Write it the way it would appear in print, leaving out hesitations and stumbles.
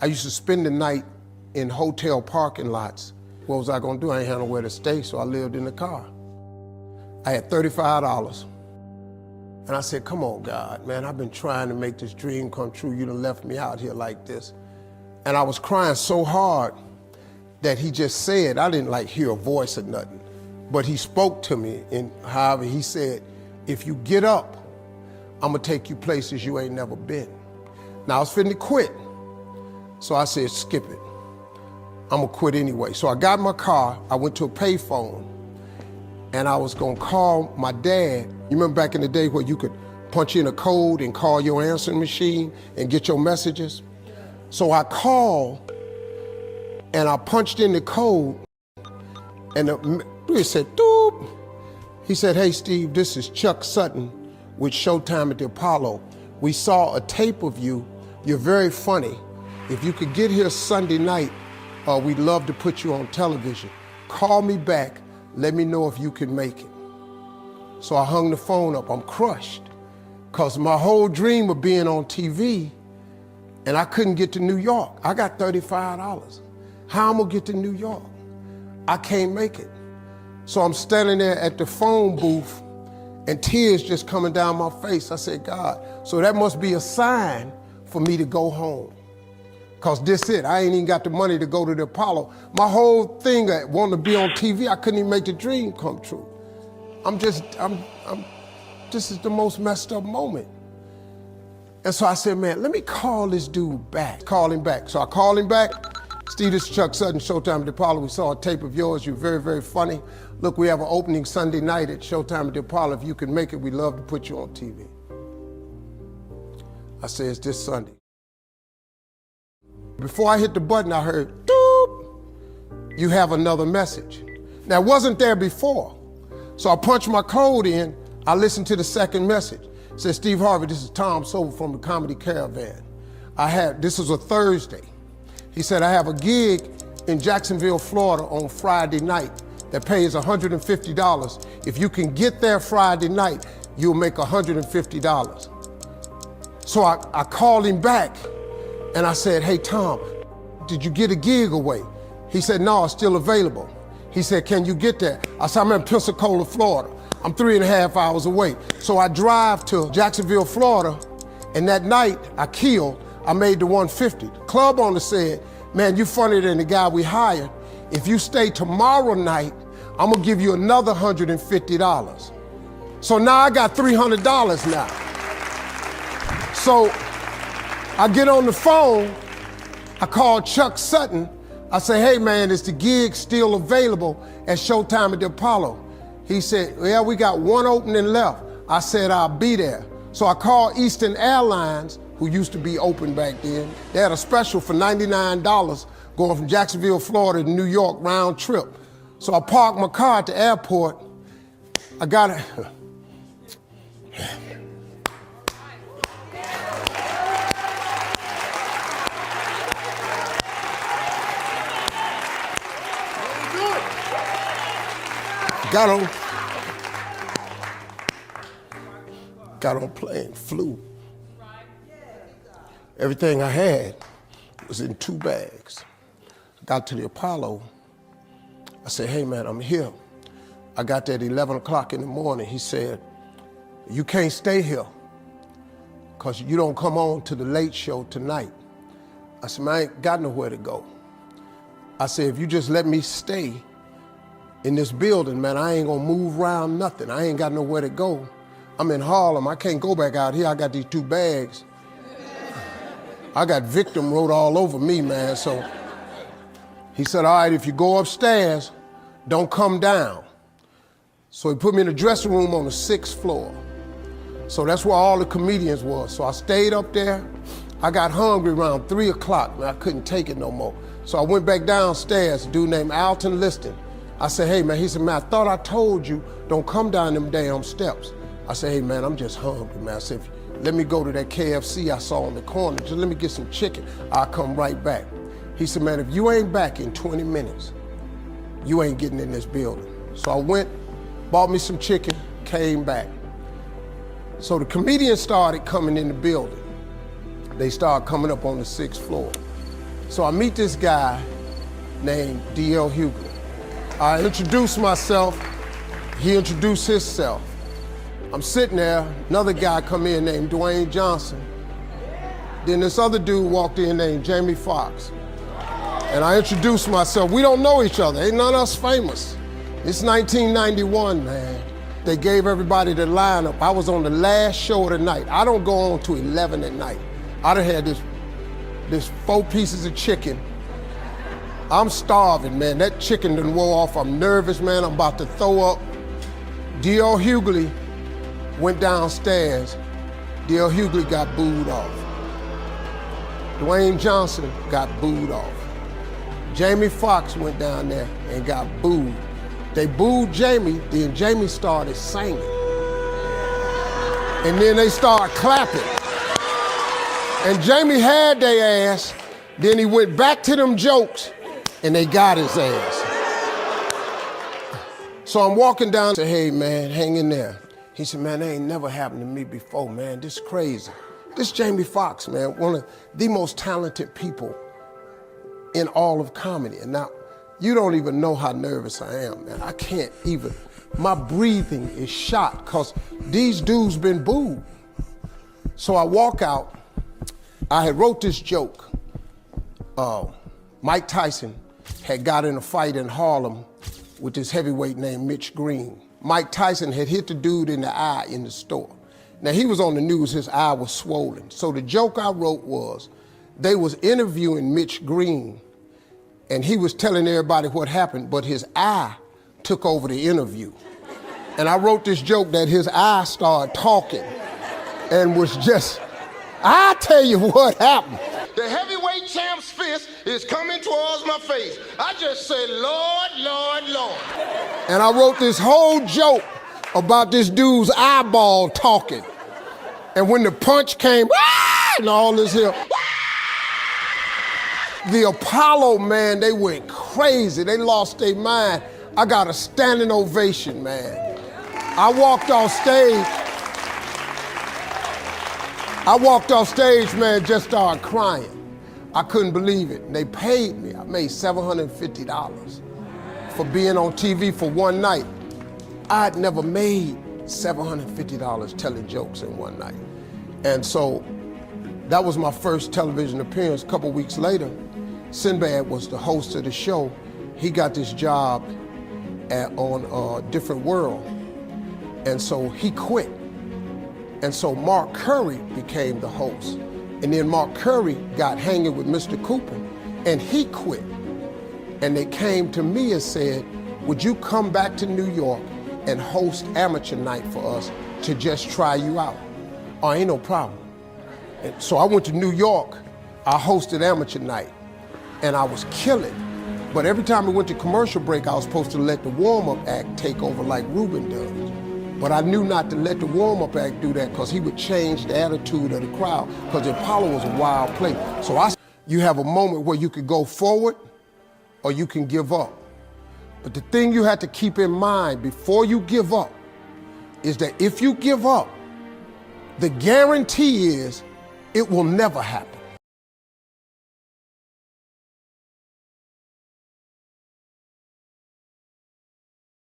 I used to spend the night in hotel parking lots. What was I gonna do? I ain't had nowhere to stay, so I lived in the car. I had $35. And I said, come on, God, man, I've been trying to make this dream come true. You done left me out here like this. And I was crying so hard that he just said, I didn't like hear a voice or nothing, but he spoke to me, and however he said, if you get up, I'm gonna take you places you ain't never been. Now I was finna quit. So I said, skip it. I'm gonna quit anyway. So I got in my car, I went to a payphone, and I was gonna call my dad. You remember back in the day where you could punch in a code and call your answering machine and get your messages? So I called and I punched in the code, and it said, doop. He said, hey Steve, this is Chuck Sutton with Showtime at the Apollo. We saw a tape of you. You're very funny. If you could get here Sunday night, we'd love to put you on television. Call me back, let me know if you can make it. So I hung the phone up, I'm crushed, because my whole dream of being on TV, and I couldn't get to New York. I got $35. How I'm gonna get to New York? I can't make it. So I'm standing there at the phone booth and tears just coming down my face. I said, God, so that must be a sign for me to go home. Cause this it, I ain't even got the money to go to the Apollo. My whole thing, I wanted to be on TV, I couldn't even make the dream come true. This is the most messed up moment. And so I said, man, let me call this dude back. Call him back. So I called him back. Steve, this is Chuck Sutton, Showtime at the Apollo. We saw a tape of yours. You're very, very funny. Look, we have an opening Sunday night at Showtime at the Apollo. If you can make it, we'd love to put you on TV. I said, it's this Sunday. Before I hit the button, I heard, doop, you have another message. Now, it wasn't there before. So I punched my code in, I listened to the second message. It said, Steve Harvey, this is Tom Sobel from the Comedy Caravan. This was a Thursday. He said, I have a gig in Jacksonville, Florida on Friday night that pays $150. If you can get there Friday night, you'll make $150. So I called him back and I said, hey, Tom, did you get a gig away? He said, no, it's still available. He said, can you get there? I said, I'm in Pensacola, Florida. I'm 3.5 hours away. So I drive to Jacksonville, Florida, and that night I made the 150. The club owner said, man, you funnier than the guy we hired. If you stay tomorrow night, I'm gonna give you another $150. So now I got $300 now. So I get on the phone, I call Chuck Sutton. I say, hey man, is the gig still available at Showtime at the Apollo? He said, yeah, we got one opening left. I said, I'll be there. So I called Eastern Airlines, who used to be open back then. They had a special for $99 going from Jacksonville, Florida to New York round trip. So I parked my car at the airport. I got it. Got on plane, flew. Everything I had was in 2 bags. Got to the Apollo. I said, hey man, I'm here. I got there at 11 o'clock in the morning. He said, you can't stay here because you don't come on to the late show tonight. I said, man, I ain't got nowhere to go. I said, if you just let me stay in this building, man, I ain't gonna move around nothing. I ain't got nowhere to go. I'm in Harlem, I can't go back out here. I got these 2 bags. I got victim wrote all over me, man. So he said, all right, if you go upstairs, don't come down. So he put me in the dressing room on the 6th floor. So that's where all the comedians was. So I stayed up there. I got hungry around 3 o'clock, man. I couldn't take it no more. So I went back downstairs, a dude named Alton Liston. I said, hey man, he said, man, I thought I told you, don't come down them damn steps. I said, hey man, I'm just hungry, man. I said, let me go to that KFC I saw on the corner. Just let me get some chicken. I'll come right back. He said, man, if you ain't back in 20 minutes, you ain't getting in this building. So I went, bought me some chicken, came back. So the comedians started coming in the building. They started coming up on the 6th floor. So I meet this guy named 𝐬𝐸 I introduce myself, he introduced himself. I'm sitting there, another guy come in named Dwayne Johnson. Then this other dude walked in named Jamie Foxx. And I introduced myself. We don't know each other, ain't none of us famous. It's 1991, man. They gave everybody the lineup. I was on the last show of the night. I don't go on to 11 at night. I done had this 4 pieces of chicken. I'm starving, man. That chicken done wore off. I'm nervous, man. I'm about to throw up. 𝐬𝐸 went downstairs. 𝐬𝐸 got booed off. Dwayne Johnson got booed off. Jamie Foxx went down there and got booed. They booed Jamie, then Jamie started singing. And then they started clapping. And Jamie had their ass, then he went back to them jokes, and they got his ass. So I'm walking down and say, hey man, hang in there. He said, man, that ain't never happened to me before, man. This is crazy. This Jamie Foxx, man, one of the most talented people in all of comedy. And now, you don't even know how nervous I am, man. I can't even, my breathing is shot because these dudes been booed. So I walk out, I had wrote this joke. Mike Tyson had got in a fight in Harlem with this heavyweight named Mitch Green. Mike Tyson had hit the dude in the eye in the store. Now he was on the news, his eye was swollen. So the joke I wrote was, they was interviewing Mitch Green and he was telling everybody what happened, but his eye took over the interview. And I wrote this joke that his eye started talking and was just, I tell you what happened. The heavyweight champ's fist is coming towards my face. I just said, Lord, Lord, Lord. And I wrote this whole joke about this dude's eyeball talking. And when the punch came, and all this here, the Apollo, man, they went crazy. They lost their mind. I got a standing ovation, man. I walked off stage, man, just started crying. I couldn't believe it. And they paid me. I made $750 for being on TV for one night. I'd never made $750 telling jokes in one night. And so that was my first television appearance. A couple weeks later, Sinbad was the host of the show. He got this job on Different World. And so he quit. And so Mark Curry became the host. And then Mark Curry got hanging with Mr. Cooper and he quit. And they came to me and said, would you come back to New York and host amateur night for us to just try you out? Oh, ain't no problem. And so I went to New York, I hosted amateur night and I was killing. But every time we went to commercial break, I was supposed to let the warm-up act take over like Ruben does. But I knew not to let the warm-up act do that because he would change the attitude of the crowd because the Apollo was a wild place. So you have a moment where you could go forward or you can give up. But the thing you have to keep in mind before you give up is that if you give up, the guarantee is it will never happen.